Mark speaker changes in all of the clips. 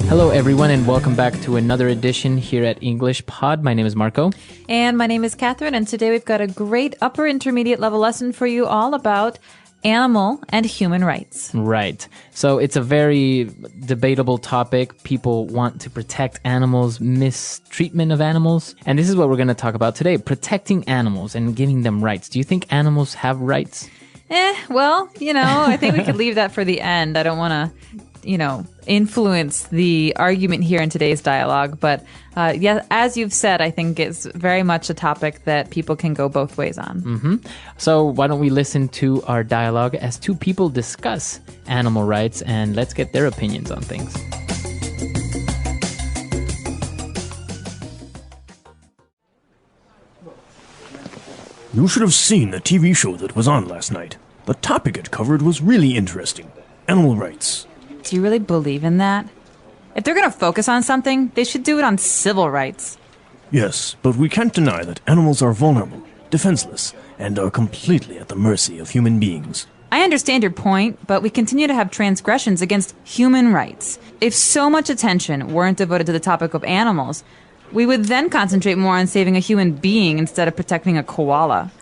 Speaker 1: Hello, everyone, and welcome back to another edition here at englishpod. My name is Marco.
Speaker 2: And my name is Catherine, and today we've got a great upper intermediate level lesson for you all about animal and human rights.
Speaker 1: Right. So it's a very debatable topic. People want to protect animals, mistreatment of animals. And this is what we're going to talk about today, protecting animals and giving them rights. Do you think animals have rights?
Speaker 2: Well, I think we could leave that for the end. I don't want to, influence the argument here in today's dialogue. But yeah, as you've said, I think it's very much a topic that people can go both ways on.
Speaker 1: Mm-hmm. So why don't we listen to our dialogue as two people discuss animal rights, and let's get their opinions on things.
Speaker 3: You should have seen the TV show that was on last night. The topic it covered was really interesting. Animal rights.
Speaker 2: Do you really believe in that? If they're going to focus on something, they should do it on civil rights.
Speaker 3: Yes, but we can't deny that animals are vulnerable, defenseless, and are completely at the mercy of human beings.
Speaker 2: I understand your point, but we continue to have transgressions against human rights. If so much attention weren't devoted to the topic of animals, we would then concentrate more on saving a human being instead of protecting a koala.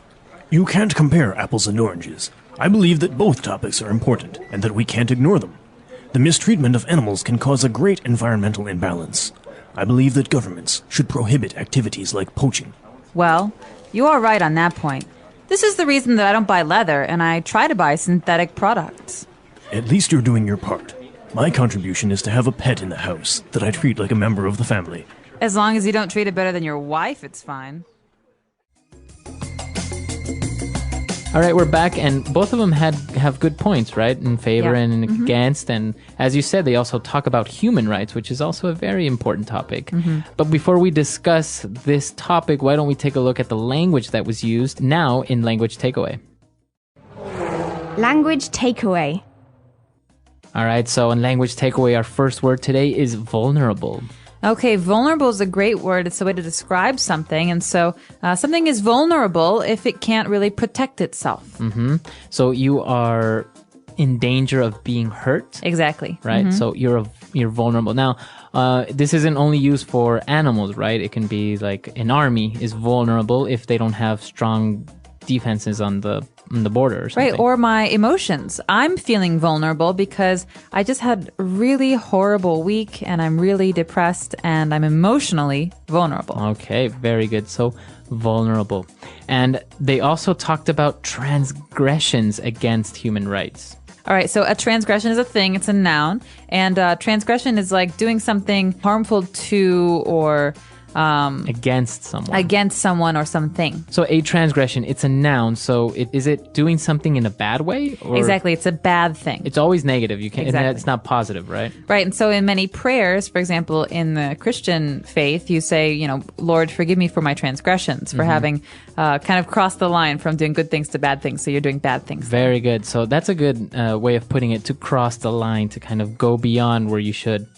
Speaker 3: You can't compare apples and oranges. I believe that both topics are important and that we can't ignore them. The mistreatment of animals can cause a great environmental imbalance. I believe that governments should prohibit activities like poaching.
Speaker 2: Well, you are right on that point. This is the reason that I don't buy leather and I try to buy synthetic products.
Speaker 3: At least you're doing your part. My contribution is to have a pet in the house that I treat like a member of the family.
Speaker 2: As long as you don't treat it better than your wife, it's fine.
Speaker 1: All right, we're back, and both of them have good points, right? In favor and against. And as you said, they also talk about human rights, which is also a very important topic. But before we discuss this topic, why don't we take a look at the language that was used now in Language Takeaway?
Speaker 4: Language takeaway.
Speaker 1: All right, so in Language Takeaway, our first word today is vulnerable.
Speaker 2: Okay, vulnerable is a great word. It's a way to describe something. And so something is vulnerable if it can't really protect itself.
Speaker 1: So you are in danger of being hurt.
Speaker 2: Exactly.
Speaker 1: Right? So you're vulnerable. Now, this isn't only used for animals, right? It can be like an army is vulnerable if they don't have strong defenses on the border or something.
Speaker 2: Right, or my emotions. I'm feeling vulnerable because I just had a really horrible week and I'm really depressed and I'm emotionally vulnerable.
Speaker 1: Okay, very good. So vulnerable. And they also talked about transgressions against human rights.
Speaker 2: All right, so a transgression is a thing. It's a noun. And transgression is like doing something harmful to or
Speaker 1: against someone
Speaker 2: or something.
Speaker 1: So a transgression, it's a noun. So is it doing something in a bad way? Or
Speaker 2: exactly. It's a bad thing.
Speaker 1: It's always negative. You can't.
Speaker 2: Exactly.
Speaker 1: It's not positive, right?
Speaker 2: Right. And so in many prayers, for example, in the Christian faith, you say, Lord, forgive me for my transgressions, for having kind of crossed the line from doing good things to bad things. So you're doing bad things.
Speaker 1: Very good. So that's a good way of putting it, to cross the line, to kind of go beyond where you should.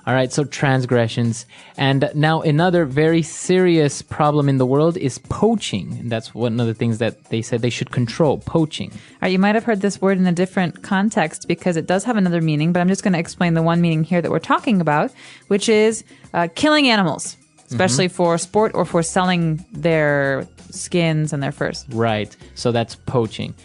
Speaker 1: All right, so transgressions. And now another very serious problem in the world is poaching. And that's one of the things that they said they should control, poaching.
Speaker 2: All right, you might have heard this word in a different context because it does have another meaning, but I'm just going to explain the one meaning here that we're talking about, which is killing animals, especially for sport or for selling their skins and their furs.
Speaker 1: Right, so that's poaching.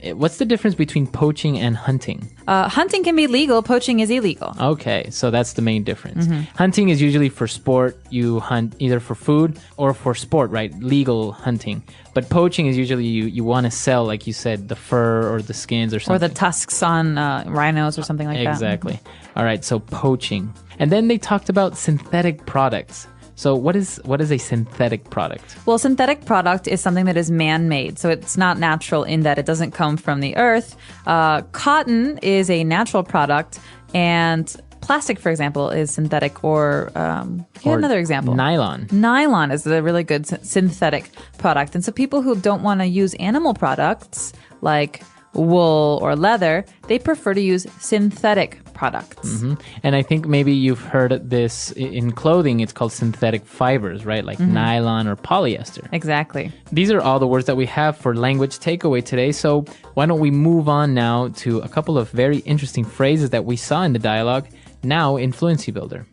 Speaker 1: What's the difference between poaching and hunting?
Speaker 2: Hunting can be legal, poaching is illegal.
Speaker 1: Okay, so that's the main difference. Hunting is usually for sport. You hunt either for food or for sport, right? Legal hunting. But poaching is usually you want to sell, like you said, the fur or the skins or something.
Speaker 2: Or the tusks on rhinos or something like that.
Speaker 1: Exactly. All right, so poaching. And then they talked about synthetic products. So what is a synthetic product?
Speaker 2: Well, synthetic product is something that is man-made. So it's not natural in that it doesn't come from the earth. Cotton is a natural product, and plastic, for example, is synthetic. Or another example.
Speaker 1: Nylon.
Speaker 2: Nylon is a really good synthetic product. And so people who don't want to use animal products like wool or leather, they prefer to use synthetic products.
Speaker 1: And I think maybe you've heard this in clothing. It's called synthetic fibers, right? Like nylon or polyester.
Speaker 2: Exactly.
Speaker 1: These are all the words that we have for language takeaway today. So why don't we move on now to a couple of very interesting phrases that we saw in the dialogue. Now in Fluency Builder.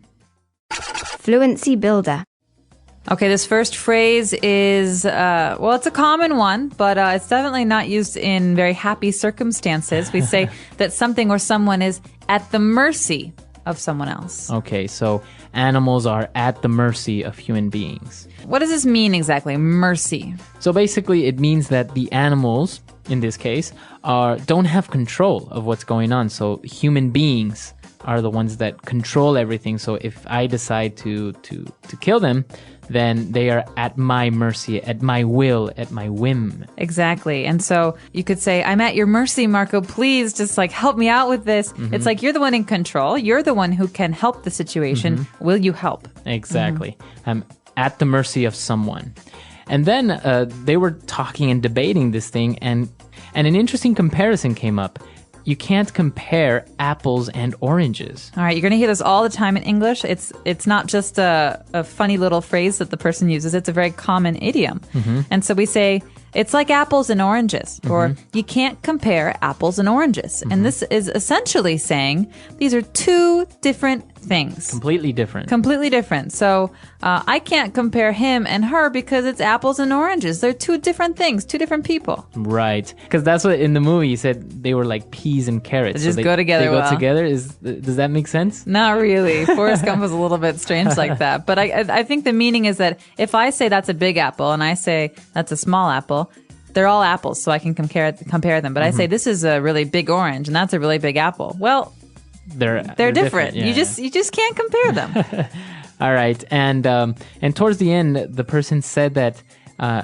Speaker 4: Fluency Builder.
Speaker 2: Okay, this first phrase is, well, it's a common one, but it's definitely not used in very happy circumstances. We say that something or someone is at the mercy of someone else.
Speaker 1: Okay, so animals are at the mercy of human beings.
Speaker 2: What does this mean exactly, mercy?
Speaker 1: So basically, it means that the animals, in this case, don't have control of what's going on. So human beings are the ones that control everything. So if I decide to kill them, then they are at my mercy, at my will, at my whim.
Speaker 2: Exactly. And so you could say, I'm at your mercy, Marco. Please just like help me out with this. Mm-hmm. It's like you're the one in control. You're the one who can help the situation. Mm-hmm. Will you help?
Speaker 1: Exactly. I'm at the mercy of someone. And then they were talking and debating this thing, and an interesting comparison came up. You can't compare apples and oranges.
Speaker 2: All right, you're going to hear this all the time in English. It's not just a funny little phrase that the person uses. It's a very common idiom. Mm-hmm. And so we say, it's like apples and oranges, or you can't compare apples and oranges. And this is essentially saying these are two different things.
Speaker 1: Completely different.
Speaker 2: Completely different. So I can't compare him and her because it's apples and oranges. They're two different things, two different people.
Speaker 1: Right. Because that's what in the movie he said they were like peas and carrots.
Speaker 2: They just go together
Speaker 1: They go
Speaker 2: well.
Speaker 1: together? Does that make sense?
Speaker 2: Not really. Forrest Gump was a little bit strange like that. But I think the meaning is that if I say that's a big apple and I say that's a small apple, they're all apples, so I can compare them. But I say this is a really big orange and that's a really big apple. Well, they're different.
Speaker 1: Yeah.
Speaker 2: You just can't compare them.
Speaker 1: All right, and towards the end, the person said that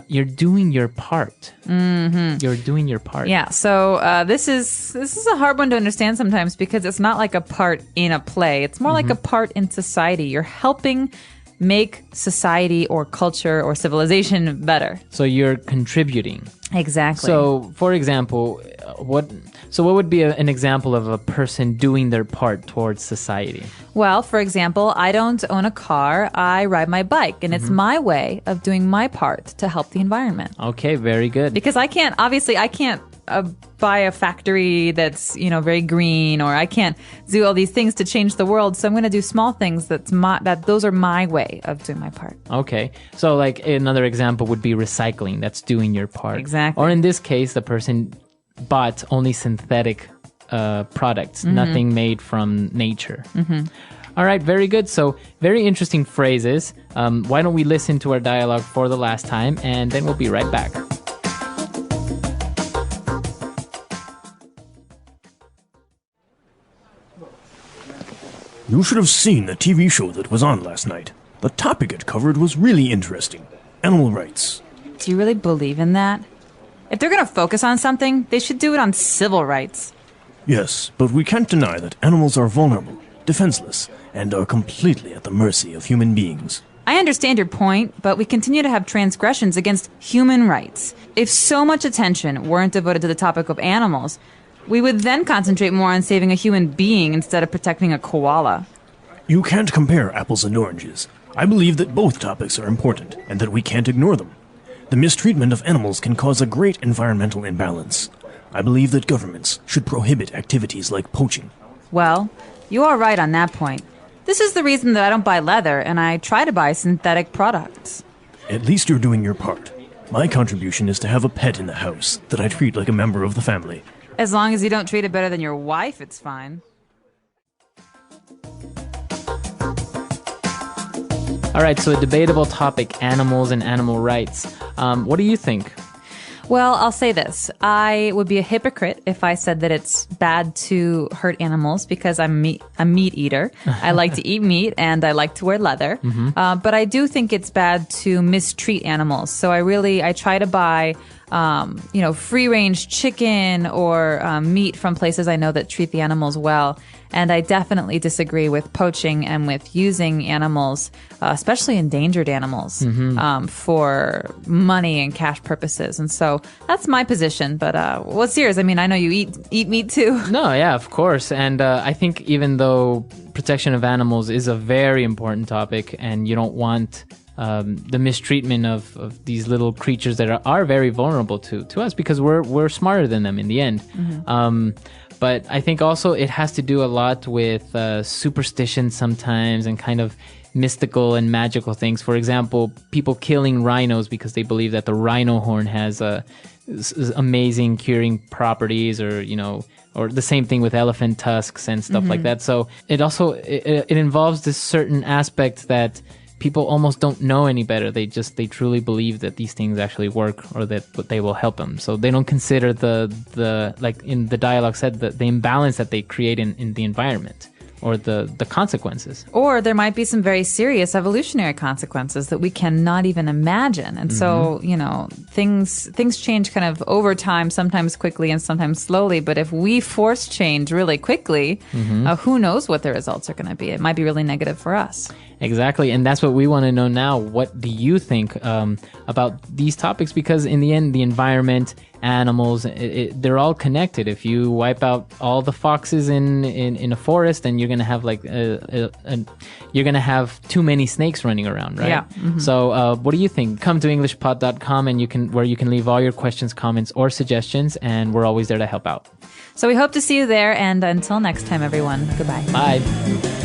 Speaker 1: you're doing your part. Mm-hmm. You're doing your part.
Speaker 2: Yeah. So this is a hard one to understand sometimes because it's not like a part in a play. It's more like a part in society. You're helping make society or culture or civilization better.
Speaker 1: So you're contributing.
Speaker 2: Exactly.
Speaker 1: So, for example, what would be an example of a person doing their part towards society?
Speaker 2: Well, for example, I don't own a car. I ride my bike, and it's my way of doing my part to help the environment.
Speaker 1: Okay, very good.
Speaker 2: Because I can't buy a factory that's, very green, or I can't do all these things to change the world. So I'm going to do small things those are my way of doing my part.
Speaker 1: Okay. So like another example would be recycling. That's doing your part.
Speaker 2: Exactly.
Speaker 1: Or in this case, the person bought only synthetic products, nothing made from nature. All right, very good. So very interesting phrases. Why don't we listen to our dialogue for the last time, and then we'll be right back.
Speaker 3: You should have seen the TV show that was on last night. The topic it covered was really interesting. Animal rights.
Speaker 2: Do you really believe in that? If they're going to focus on something, they should do it on civil rights.
Speaker 3: Yes, but we can't deny that animals are vulnerable, defenseless, and are completely at the mercy of human beings.
Speaker 2: I understand your point, but we continue to have transgressions against human rights. If so much attention weren't devoted to the topic of animals, we would then concentrate more on saving a human being instead of protecting a koala.
Speaker 3: You can't compare apples and oranges. I believe that both topics are important, and that we can't ignore them. The mistreatment of animals can cause a great environmental imbalance. I believe that governments should prohibit activities like poaching.
Speaker 2: Well, you are right on that point. This is the reason that I don't buy leather, and I try to buy synthetic products.
Speaker 3: At least you're doing your part. My contribution is to have a pet in the house that I treat like a member of the family.
Speaker 2: As long as you don't treat it better than your wife, it's fine.
Speaker 1: All right, so a debatable topic, animals and animal rights. What do you think?
Speaker 2: Well, I'll say this. I would be a hypocrite if I said that it's bad to hurt animals because I'm a meat eater. I like to eat meat and I like to wear leather. But I do think it's bad to mistreat animals. So I try to buy free-range chicken or meat from places I know that treat the animals well. And I definitely disagree with poaching and with using animals, especially endangered animals, for money and cash purposes. And so that's my position. But what's yours? I mean, I know you eat meat too.
Speaker 1: No, yeah, of course. And I think even though protection of animals is a very important topic and you don't want the mistreatment of these little creatures that are very vulnerable to us because we're smarter than them in the end. But I think also it has to do a lot with superstition sometimes and kind of mystical and magical things. For example, people killing rhinos because they believe that the rhino horn has amazing curing properties, or, you know, or the same thing with elephant tusks and stuff like that. So it also it involves this certain aspect that people almost don't know any better. They truly believe that these things actually work, or that they will help them. So they don't consider the like in the dialogue said, the imbalance that they create in the environment, or the consequences.
Speaker 2: Or there might be some very serious evolutionary consequences that we cannot even imagine. And so, you know, things change kind of over time, sometimes quickly and sometimes slowly. But if we force change really quickly, who knows what the results are going to be? It might be really negative for us.
Speaker 1: Exactly. And that's what we want to know now. What do you think about these topics? Because in the end, the environment, animals, they're all connected. If you wipe out all the foxes in a forest, then you're going to have you're going to have too many snakes running around, right?
Speaker 2: Yeah.
Speaker 1: So what do you think? Come to englishpod.com and where you can leave all your questions, comments, or suggestions, and we're always there to help out.
Speaker 2: So we hope to see you there. And until next time, everyone, goodbye.
Speaker 1: Bye.